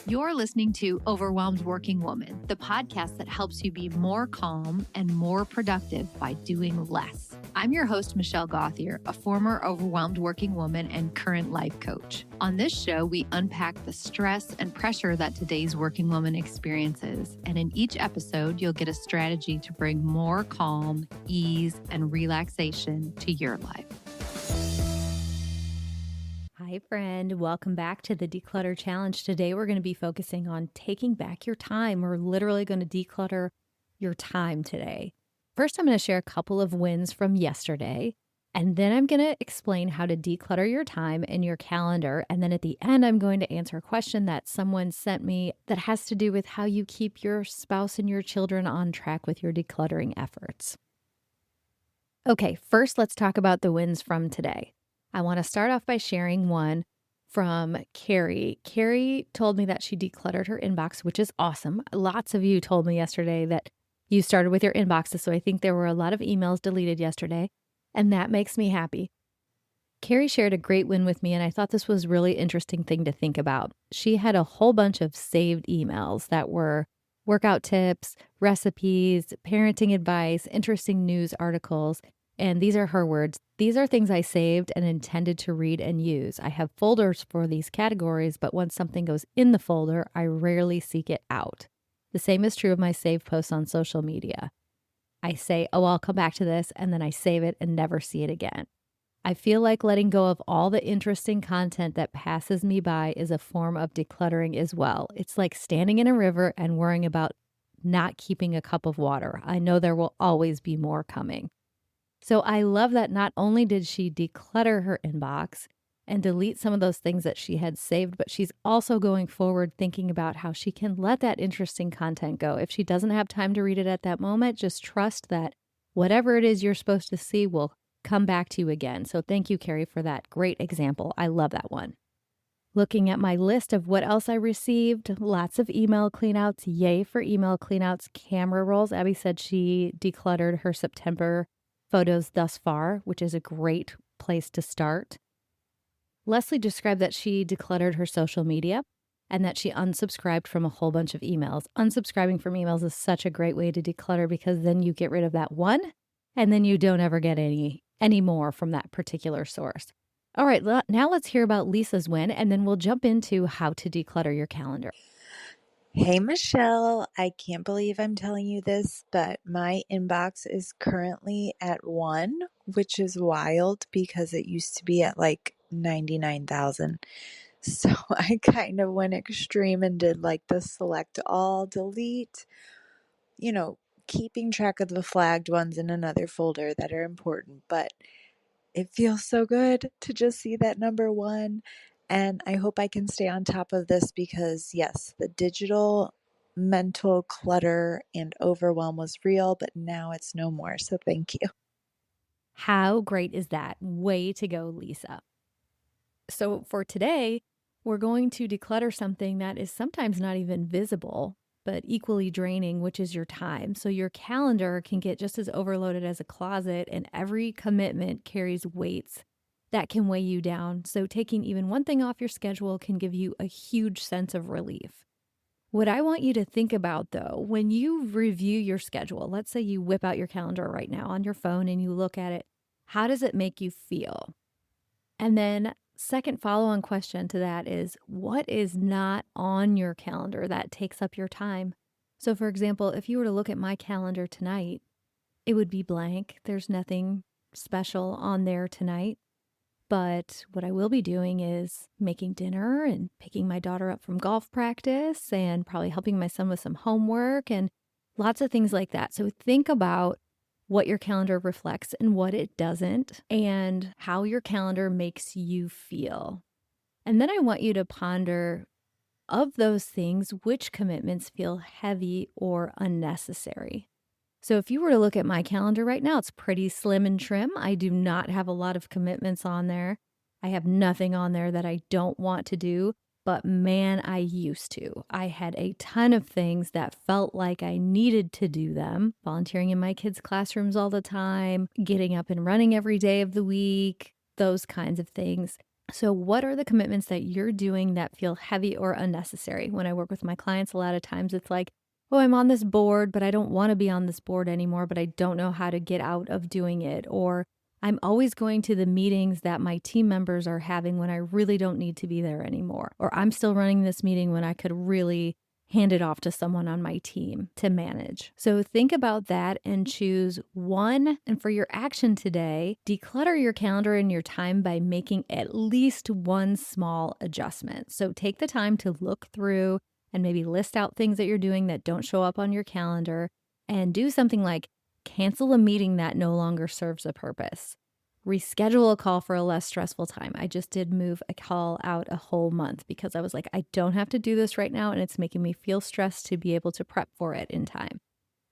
You're listening to Overwhelmed Working Woman, the podcast that helps you be more calm and more productive by doing less. I'm your host, Michelle Gauthier, a former overwhelmed working woman and current life coach. On this show, we unpack the stress and pressure that today's working woman experiences. And in each episode, you'll get a strategy to bring more calm, ease, and relaxation to your life. Hi, friend. Welcome back to the Declutter Challenge. Today, we're going to be focusing on taking back your time. We're literally going to declutter your time today. First, I'm going to share a couple of wins from yesterday, and then I'm going to explain how to declutter your time and your calendar. And then at the end, I'm going to answer a question that someone sent me that has to do with how you keep your spouse and your children on track with your decluttering efforts. Okay, first, let's talk about the wins from today. I want to start off by sharing one from Carrie. Carrie told me that she decluttered her inbox, which is awesome. Lots of you told me yesterday that you started with your inboxes, so I think there were a lot of emails deleted yesterday, and that makes me happy. Carrie shared a great win with me, and I thought this was a really interesting thing to think about. She had a whole bunch of saved emails that were workout tips, recipes, parenting advice, interesting news articles. And these are her words. These are things I saved and intended to read and use. I have folders for these categories, but once something goes in the folder, I rarely seek it out. The same is true of my saved posts on social media. I say, oh, I'll come back to this, and then I save it and never see it again. I feel like letting go of all the interesting content that passes me by is a form of decluttering as well. It's like standing in a river and worrying about not keeping a cup of water. I know there will always be more coming. So I love that not only did she declutter her inbox and delete some of those things that she had saved, but she's also going forward thinking about how she can let that interesting content go. If she doesn't have time to read it at that moment, just trust that whatever it is you're supposed to see will come back to you again. So thank you, Carrie, for that great example. I love that one. Looking at my list of what else I received, lots of email cleanouts. Yay for email cleanouts. Camera rolls. Abby said she decluttered her September photos thus far, which is a great place to start. Leslie described that she decluttered her social media and that she unsubscribed from a whole bunch of emails. Unsubscribing from emails is such a great way to declutter because then you get rid of that one and then you don't ever get any more from that particular source. All right, now let's hear about Lisa's win, and then we'll jump into how to declutter your calendar. Hey, Michelle, I can't believe I'm telling you this, but my inbox is currently at 1, which is wild because it used to be at like 99,000. So I kind of went extreme and did like the select all, delete, keeping track of the flagged ones in another folder that are important. But it feels so good to just see that number 1. And I hope I can stay on top of this because, yes, the digital mental clutter and overwhelm was real, but now it's no more. So thank you. How great is that? Way to go, Lisa. So for today, we're going to declutter something that is sometimes not even visible, but equally draining, which is your time. So your calendar can get just as overloaded as a closet, and every commitment carries weights that can weigh you down. So taking even one thing off your schedule can give you a huge sense of relief. What I want you to think about, though, when you review your schedule, let's say you whip out your calendar right now on your phone and you look at it, how does it make you feel? And then second follow-on question to that is, what is not on your calendar that takes up your time? So for example, if you were to look at my calendar tonight, it would be blank. There's nothing special on there tonight. But what I will be doing is making dinner and picking my daughter up from golf practice and probably helping my son with some homework and lots of things like that. So think about what your calendar reflects and what it doesn't, and how your calendar makes you feel. And then I want you to ponder, of those things, which commitments feel heavy or unnecessary. So if you were to look at my calendar right now, it's pretty slim and trim. I do not have a lot of commitments on there. I have nothing on there that I don't want to do, but man, I used to. I had a ton of things that felt like I needed to do them. Volunteering in my kids' classrooms all the time, getting up and running every day of the week, those kinds of things. So what are the commitments that you're doing that feel heavy or unnecessary? When I work with my clients, a lot of times it's like, oh, I'm on this board, but I don't want to be on this board anymore, but I don't know how to get out of doing it. Or I'm always going to the meetings that my team members are having when I really don't need to be there anymore. Or I'm still running this meeting when I could really hand it off to someone on my team to manage. So think about that and choose one. And for your action today, declutter your calendar and your time by making at least one small adjustment. So take the time to look through and maybe list out things that you're doing that don't show up on your calendar, and do something like cancel a meeting that no longer serves a purpose. Reschedule a call for a less stressful time. I just did move a call out a whole month because I was like, I don't have to do this right now, and it's making me feel stressed to be able to prep for it in time.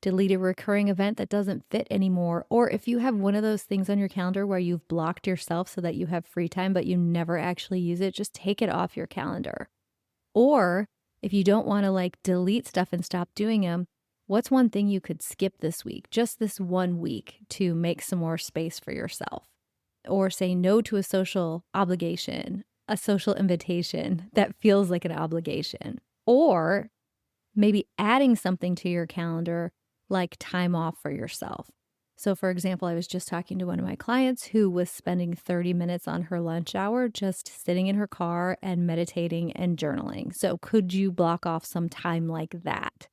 Delete a recurring event that doesn't fit anymore. Or if you have one of those things on your calendar where you've blocked yourself so that you have free time, but you never actually use it, just take it off your calendar. Or if you don't want to like delete stuff and stop doing them, what's one thing you could skip this week, just this 1 week, to make some more space for yourself? Or say no to a social obligation, a social invitation that feels like an obligation. Or maybe adding something to your calendar like time off for yourself. So for example, I was just talking to one of my clients who was spending 30 minutes on her lunch hour just sitting in her car and meditating and journaling. So could you block off some time like that?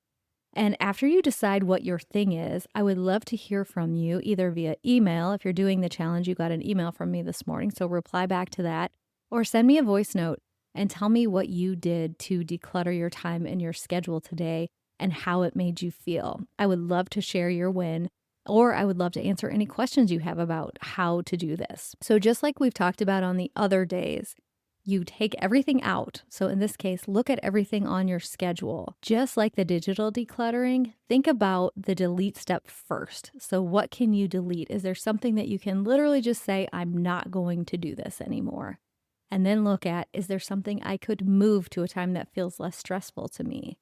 And after you decide what your thing is, I would love to hear from you either via email. If you're doing the challenge, you got an email from me this morning, so reply back to that, or send me a voice note and tell me what you did to declutter your time and your schedule today and how it made you feel. I would love to share your win, or I would love to answer any questions you have about how to do this. So just like we've talked about on the other days, you take everything out. So in this case, look at everything on your schedule. Just like the digital decluttering, think about the delete step first. So what can you delete? Is there something that you can literally just say, I'm not going to do this anymore? And then look at, is there something I could move to a time that feels less stressful to me?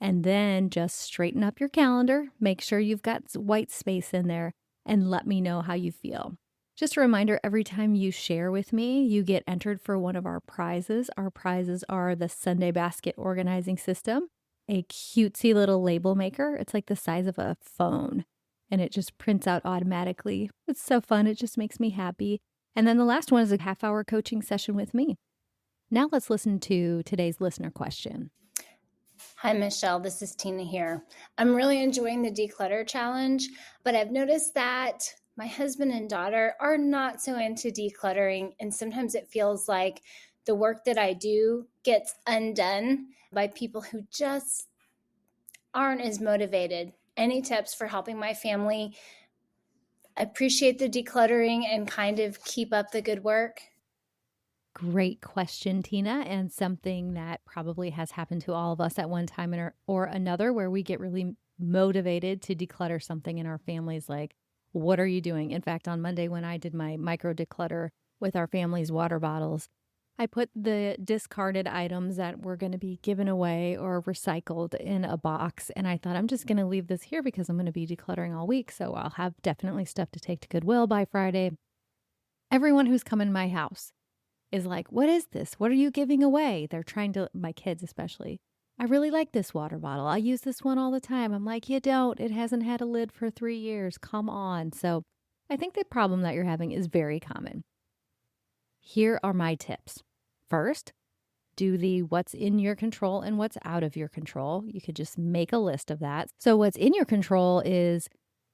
And then just straighten up your calendar, make sure you've got white space in there, and let me know how you feel. Just a reminder, every time you share with me, you get entered for one of our prizes. Our prizes are the Sunday basket organizing system, a cutesy little label maker. It's like the size of a phone, and it just prints out automatically. It's so fun. It just makes me happy. And then the last one is a half-hour coaching session with me. Now let's listen to today's listener question. Hi, Michelle. This is Tina here. I'm really enjoying the Declutter challenge, but I've noticed that my husband and daughter are not so into decluttering, and sometimes it feels like the work that I do gets undone by people who just aren't as motivated. Any tips for helping my family appreciate the decluttering and kind of keep up the good work? Great question, Tina, and something that probably has happened to all of us at one time or another, where we get really motivated to declutter something in our families. Like, what are you doing? In fact, on Monday, when I did my micro declutter with our family's water bottles, I put the discarded items that were going to be given away or recycled in a box. And I thought, I'm just going to leave this here because I'm going to be decluttering all week. So I'll have definitely stuff to take to Goodwill by Friday. Everyone who's come in my house is like, what is this? What are you giving away? They're trying to, my kids especially, I really like this water bottle. I use this one all the time. I'm like, you don't. It hasn't had a lid for 3 years. Come on. So I think the problem that you're having is very common. Here are my tips. First, do the what's in your control and what's out of your control. You could just make a list of that. So what's in your control is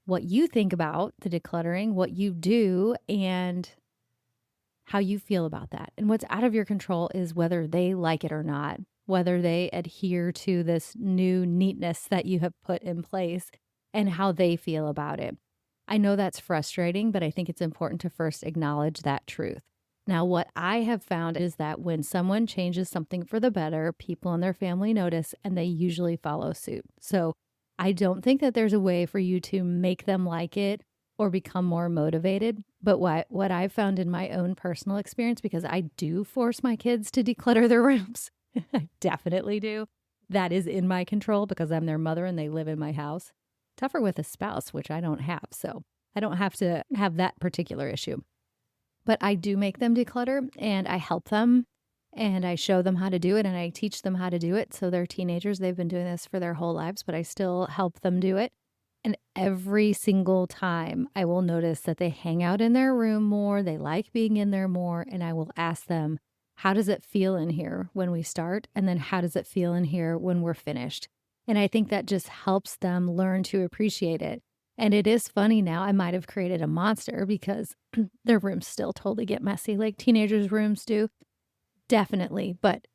what you think about the decluttering, what you do, and how you feel about that. And what's out of your control is whether they like it or not, whether they adhere to this new neatness that you have put in place, and how they feel about it. I know that's frustrating, but I think it's important to first acknowledge that truth. Now, what I have found is that when someone changes something for the better, people in their family notice and they usually follow suit. So I don't think that there's a way for you to make them like it or become more motivated. But what I've found in my own personal experience, because I do force my kids to declutter their rooms, I definitely do. That is in my control because I'm their mother and they live in my house. Tougher with a spouse, which I don't have. So I don't have to have that particular issue. but I do make them declutter and I help them and I show them how to do it and I teach them how to do it. So they're teenagers. They've been doing this for their whole lives, but I still help them do it. And every single time I will notice that they hang out in their room more. They like being in there more. And I will ask them, how does it feel in here when we start? And then how does it feel in here when we're finished? And I think that just helps them learn to appreciate it. And it is funny now, I might have created a monster because their rooms still totally get messy like teenagers' rooms do. Definitely. But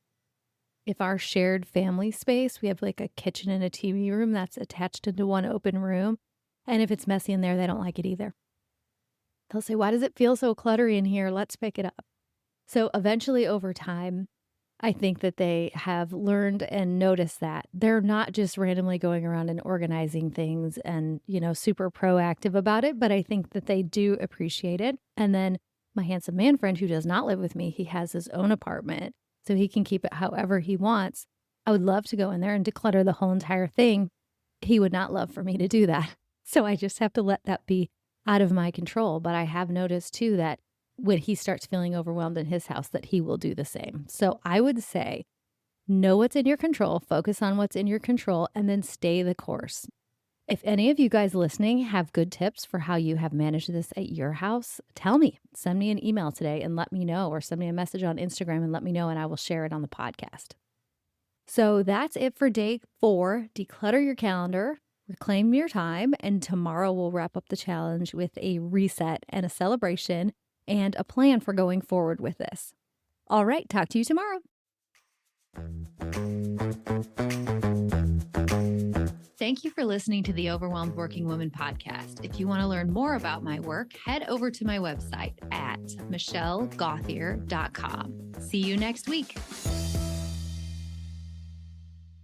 if our shared family space, we have like a kitchen and a TV room that's attached into one open room. And if it's messy in there, they don't like it either. They'll say, why does it feel so cluttery in here? Let's pick it up. So eventually over time, I think that they have learned and noticed that they're not just randomly going around and organizing things and, super proactive about it, but I think that they do appreciate it. And then my handsome man friend who does not live with me, he has his own apartment, so he can keep it however he wants. I would love to go in there and declutter the whole entire thing. He would not love for me to do that. So I just have to let that be out of my control. But I have noticed too that when he starts feeling overwhelmed in his house, that he will do the same. So I would say, know what's in your control, focus on what's in your control, and then stay the course. If any of you guys listening have good tips for how you have managed this at your house, tell me. Send me an email today and let me know, or send me a message on Instagram and let me know, and I will share it on the podcast. So that's it for day 4. Declutter your calendar, reclaim your time, and tomorrow we'll wrap up the challenge with a reset and a celebration and a plan for going forward with this. All right, talk to you tomorrow. Thank you for listening to the Overwhelmed Working Woman podcast. If you want to learn more about my work, head over to my website at michellegothier.com. See you next week.